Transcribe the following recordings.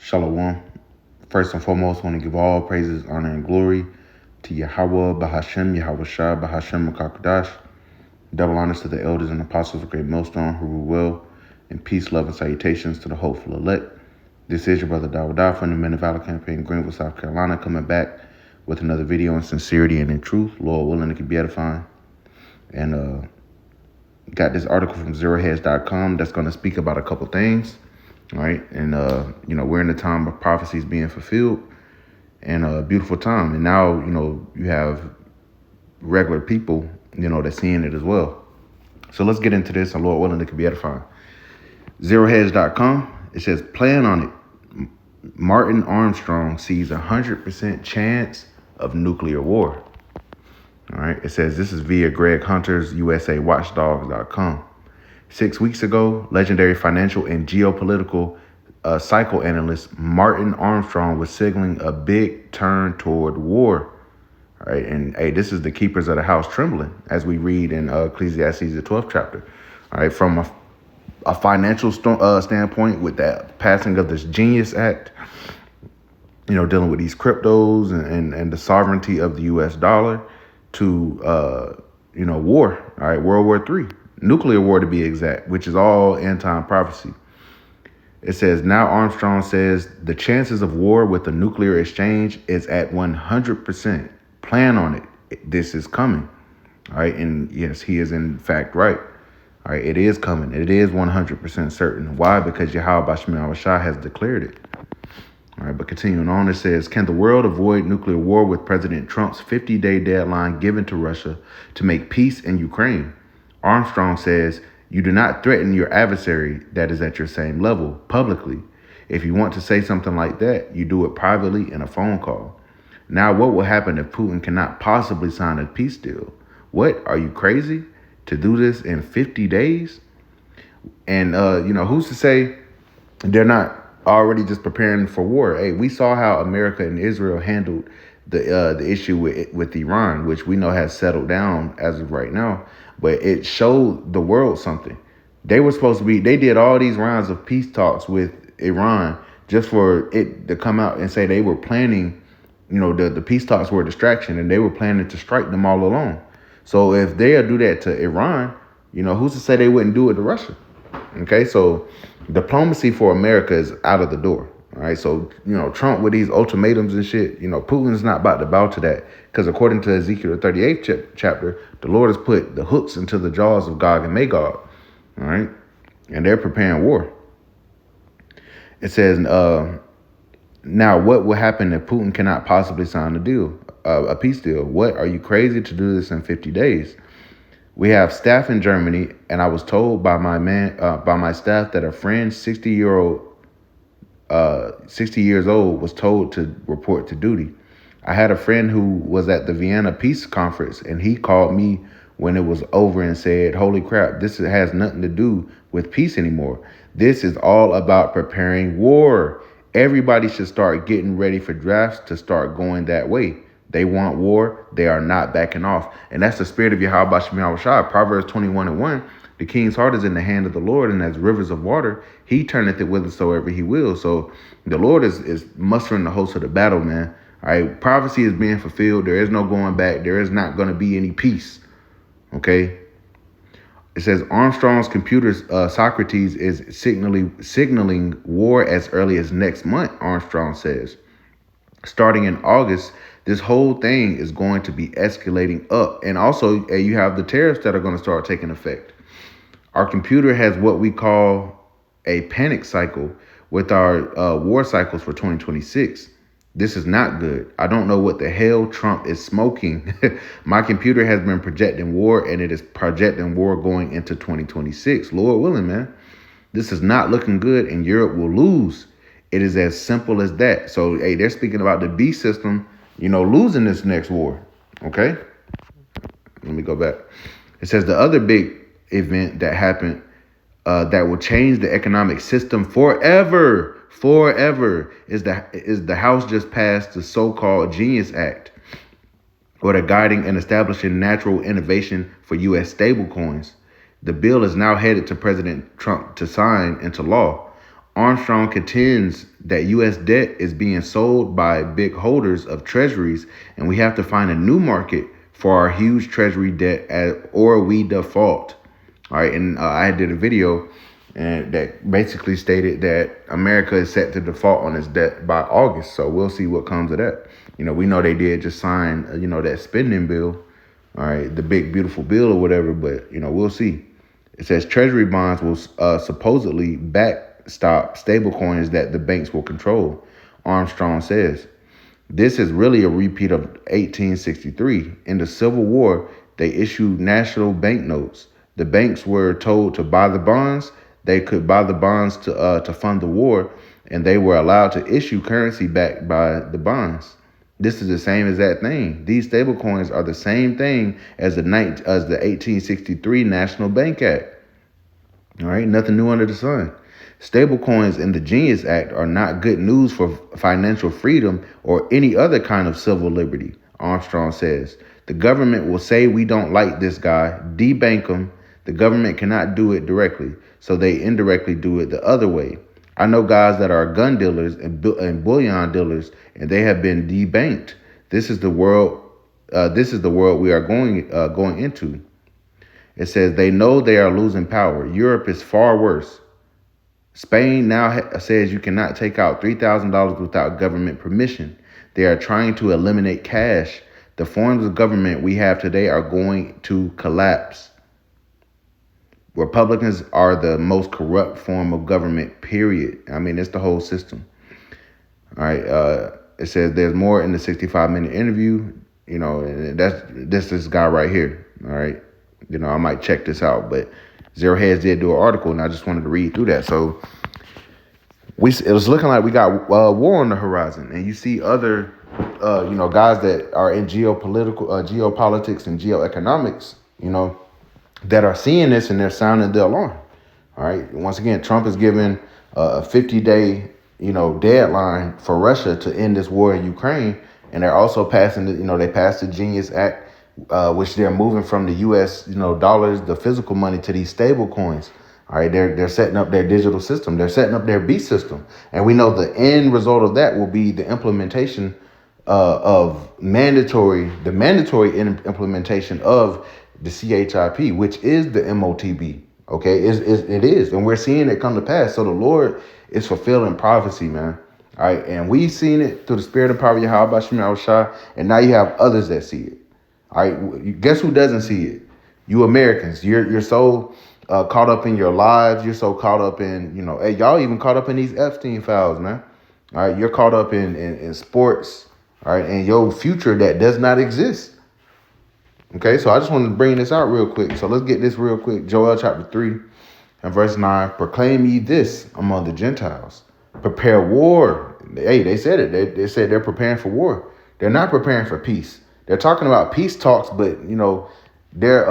Shalom. First and foremost, I want to give all praises, honor, and glory to Yahweh, Bahashem, Yahweh Shah, Bahashem, Makakadash. Double honors to the elders and apostles of Great Millstone who rule well, and peace, love, and salutations to the hopeful elect. This is your brother Dawadah from the Men of Valor Campaign, Greenville, South Carolina, coming back with another video in sincerity and in truth. Lord willing, it can be edifying. And got this article from ZeroHedge.com that's going to speak about a couple things. Right. And, we're in the time of prophecies being fulfilled and a beautiful time. And now, you have regular people, that's seeing it as well. So let's get into this. And Lord willing, it can be edifying. ZeroHedge.com. It says, plan on it. Martin Armstrong sees 100% chance of nuclear war. All right. It says this is via Greg Hunter's USAWatchdogs.com. 6 weeks ago, legendary financial and geopolitical psychoanalyst Martin Armstrong was signaling a big turn toward war. All right. And hey, this is the keepers of the house trembling, as we read in Ecclesiastes, the 12th chapter. All right. From a financial standpoint, with that passing of this Genius Act, dealing with these cryptos and the sovereignty of the U.S. dollar, to, war, all right, World War III, nuclear war to be exact, which is all end-time prophecy. It says, now Armstrong says the chances of war with a nuclear exchange is at 100%. Plan on it. This is coming, all right? And yes, he is in fact right. All right, it is coming. It is 100% certain. Why? Because Yahweh Bashmi Shah has declared it. All right, but continuing on, it says, can the world avoid nuclear war with President Trump's 50-day deadline given to Russia to make peace in Ukraine? Armstrong says, you do not threaten your adversary that is at your same level publicly. If you want to say something like that, you do it privately in a phone call. Now, what will happen if Putin cannot possibly sign a peace deal? What? Are you crazy to do this in 50 days? And, who's to say they're not already just preparing for war? Hey, we saw how America and Israel handled the issue with Iran, which we know has settled down as of right now. But it showed the world something. They did all these rounds of peace talks with Iran just for it to come out and say they were planning, the peace talks were a distraction and they were planning to strike them all along. So if they'll do that to Iran, who's to say they wouldn't do it to Russia? Okay, so diplomacy for America is out of the door. All right, so, Trump with these ultimatums and shit, Putin's not about to bow to that. Because according to Ezekiel, the 38th chapter, the Lord has put the hooks into the jaws of Gog and Magog. All right, and they're preparing war. It says, now what will happen if Putin cannot possibly sign a peace deal? What? Are you crazy to do this in 50 days? We have staff in Germany, and I was told by my staff that a friend 60 years old was told to report to duty. I had a friend who was at the Vienna Peace Conference, and he called me when it was over and said, holy crap, this has nothing to do with peace anymore. This is all about preparing war. Everybody should start getting ready for drafts to start going that way. They want war. They are not backing off. And that's the spirit of Yahweh Bashmi Shah. Proverbs 21:1. The king's heart is in the hand of the Lord, and as rivers of water, he turneth it whithersoever he will. So the Lord is mustering the host of the battle, man. All right. Prophecy is being fulfilled. There is no going back. There is not going to be any peace. Okay. It says Armstrong's computer, Socrates, is signaling war as early as next month, Armstrong says. Starting in August, this whole thing is going to be escalating up. And also, you have the tariffs that are going to start taking effect. Our computer has what we call a panic cycle with our war cycles for 2026. This is not good. I don't know what the hell Trump is smoking. My computer has been projecting war, and it is projecting war going into 2026. Lord willing, man. This is not looking good, and Europe will lose. It is as simple as that. So, hey, they're speaking about the beast system, losing this next war. Okay? Let me go back. It says the other big event that happened that will change the economic system forever is the House just passed the so-called Genius Act, or the guiding and establishing natural innovation for U.S. stablecoins. The bill is now headed to President Trump to sign into law. Armstrong contends that U.S. debt is being sold by big holders of treasuries, and we have to find a new market for our huge treasury debt, or we default. All right, and I did a video and that basically stated that America is set to default on its debt by August. So we'll see what comes of that. We know they did just sign, that spending bill, all right, the big beautiful bill or whatever. But we'll see. It says Treasury bonds will supposedly backstop stablecoins that the banks will control. Armstrong says this is really a repeat of 1863. In the Civil War, they issued national banknotes. The banks were told to buy the bonds. They could buy the bonds to fund the war, and they were allowed to issue currency backed by the bonds. This is the same as that thing. These stablecoins are the same thing as the 1863 National Bank Act. All right, nothing new under the sun. Stablecoins in the Genius Act are not good news for financial freedom or any other kind of civil liberty, Armstrong says. The government will say we don't like this guy, debank him. The government cannot do it directly, so they indirectly do it the other way. I know guys that are gun dealers and bullion dealers, and they have been debanked. This is the world. This is the world we are going into. It says they know they are losing power. Europe is far worse. Spain now says you cannot take out $3,000 without government permission. They are trying to eliminate cash. The forms of government we have today are going to collapse. Republicans are the most corrupt form of government, period. I mean, it's the whole system. All right. It says there's more in the 65-minute interview, and that's this guy right here. All right. I might check this out, but Zero Heads did do an article, and I just wanted to read through that. So it was looking like we got war on the horizon, and you see other, guys that are in geopolitics and geoeconomics, that are seeing this and they're sounding the alarm. All right. Once again, Trump is giving a 50-day, deadline for Russia to end this war in Ukraine. And they're also passing they passed the Genius Act, which they're moving from the U.S., dollars, the physical money, to these stable coins. All right. They're setting up their digital system. They're setting up their beast system. And we know the end result of that will be the implementation of mandatory implementation of the CHIP, which is the MOTB. Okay, it is. And we're seeing it come to pass. So the Lord is fulfilling prophecy, man. All right. And we've seen it through the spirit and power of Yahweh Shemel Shah. And now you have others that see it. All right. Guess who doesn't see it? You Americans. You're so caught up in your lives. You're so caught up in, hey, y'all even caught up in these Epstein files, man. All right. You're caught up in sports. All right. And your future that does not exist. Okay, so I just wanted to bring this out real quick. So let's get this real quick. Joel chapter 3 and verse 9. Proclaim ye this among the Gentiles. Prepare war. Hey, they said it. They said they're preparing for war. They're not preparing for peace. They're talking about peace talks, but they're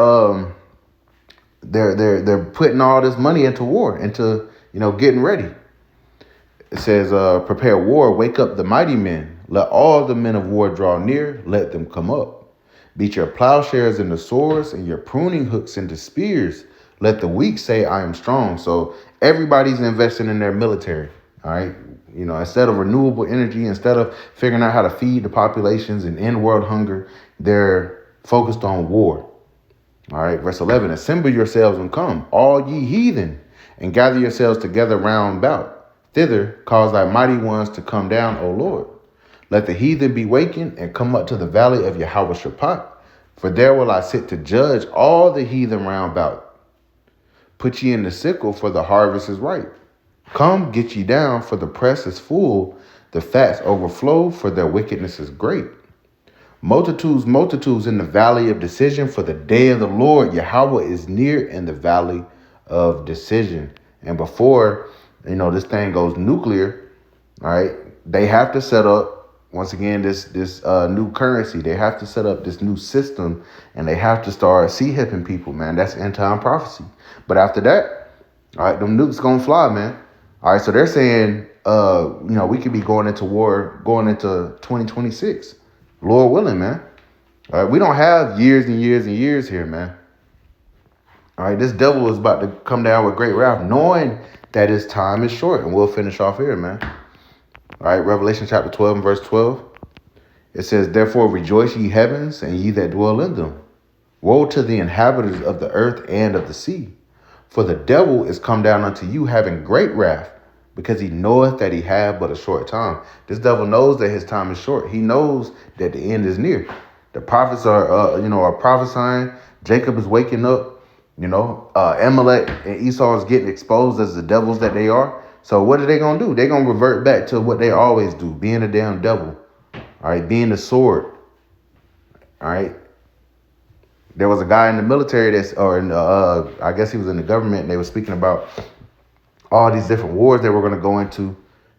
putting all this money into war, into getting ready. It says, prepare war, wake up the mighty men. Let all the men of war draw near, let them come up. Beat your plowshares into swords and your pruning hooks into spears. Let the weak say, I am strong. So everybody's investing in their military. All right. Instead of renewable energy, instead of figuring out how to feed the populations and end world hunger, they're focused on war. All right. Verse 11, assemble yourselves and come, all ye heathen, and gather yourselves together round about. Thither cause thy mighty ones to come down, O Lord. Let the heathen be wakened and come up to the valley of Yahweh Shaphat, for there will I sit to judge all the heathen round about. Put ye in the sickle, for the harvest is ripe. Come, get ye down, for the press is full, the fats overflow, for their wickedness is great. Multitudes in the valley of decision, for the day of the Lord Yahweh is near in the valley of decision. And before, this thing goes nuclear, all right, they have to set up, once again, this new currency. They have to set up this new system, and they have to start hipping people, man. That's end time prophecy. But after that, all right, them nukes gonna fly, man. All right, so they're saying, we could be going into war, going into 2026, Lord willing, man. All right, we don't have years and years and years here, man. All right, this devil is about to come down with great wrath, knowing that his time is short. And we'll finish off here, man. All right, Revelation chapter 12 and verse 12. It says, therefore rejoice ye heavens, and ye that dwell in them. Woe to the inhabitants of the earth and of the sea. For the devil is come down unto you having great wrath, because he knoweth that he have but a short time. This devil knows that his time is short. He knows that the end is near. The prophets are prophesying. Jacob is waking up. Amalek and Esau is getting exposed as the devils that they are. So what are they going to do? They're going to revert back to what they always do, being a damn devil. All right, being the sword. All right. There was a guy in the military I guess he was in the government, and they were speaking about all these different wars that we're going to go into,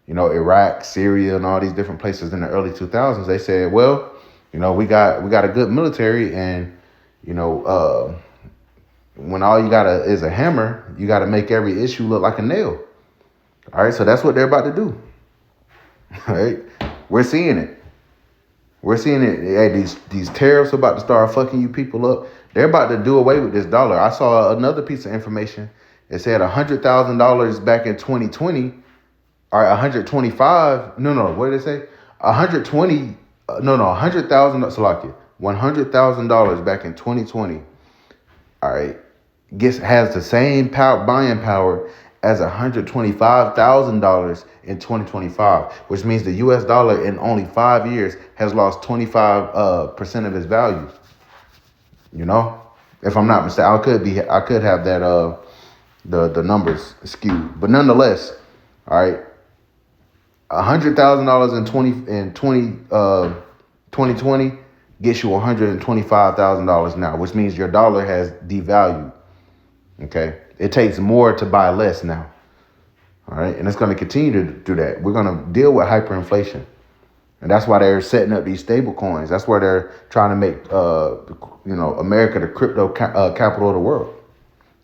Iraq, Syria, and all these different places in the early 2000s. They said, well, we got a good military, and, when all you got is a hammer, you got to make every issue look like a nail. All right, so that's what they're about to do. All right, we're seeing it. We're seeing it. Hey, these tariffs are about to start fucking you people up. They're about to do away with this dollar. I saw another piece of information. It said $100,000 back in 2020, or 125. No. What did it say? 120. $100,000. Salakia. $100,000 back in 2020. All right, has the same buying power as $125,000 in 2025, which means the U.S. dollar in only 5 years has lost 25% of its value. If I'm not mistaken, I could have that the numbers skewed, but nonetheless, all right, $100,000 in 2020 gets you $125,000 now, which means your dollar has devalued. Okay. It takes more to buy less now. All right. And it's going to continue to do that. We're going to deal with hyperinflation. And that's why they're setting up these stable coins. That's where they're trying to make, America the crypto capital of the world.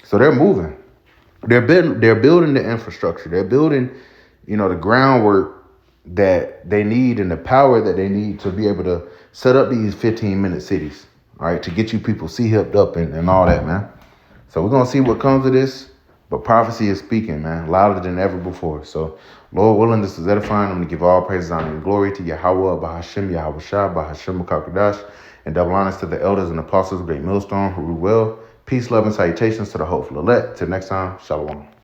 So they're moving. They're building the infrastructure. They're building, the groundwork that they need and the power that they need to be able to set up these 15-minute cities. All right. To get you people hipped up and all that, man. So we're going to see what comes of this. But prophecy is speaking, man, louder than ever before. So, Lord willing, this is edifying. I'm going to give all praise, honor, and glory to Yahweh, Bahashim, Yahweh Shah, Bahashim, Kakadash, and double honors to the elders and apostles of Great Millstone who rule well. Peace, love, and salutations to the hopeful elect. Till next time, Shalom.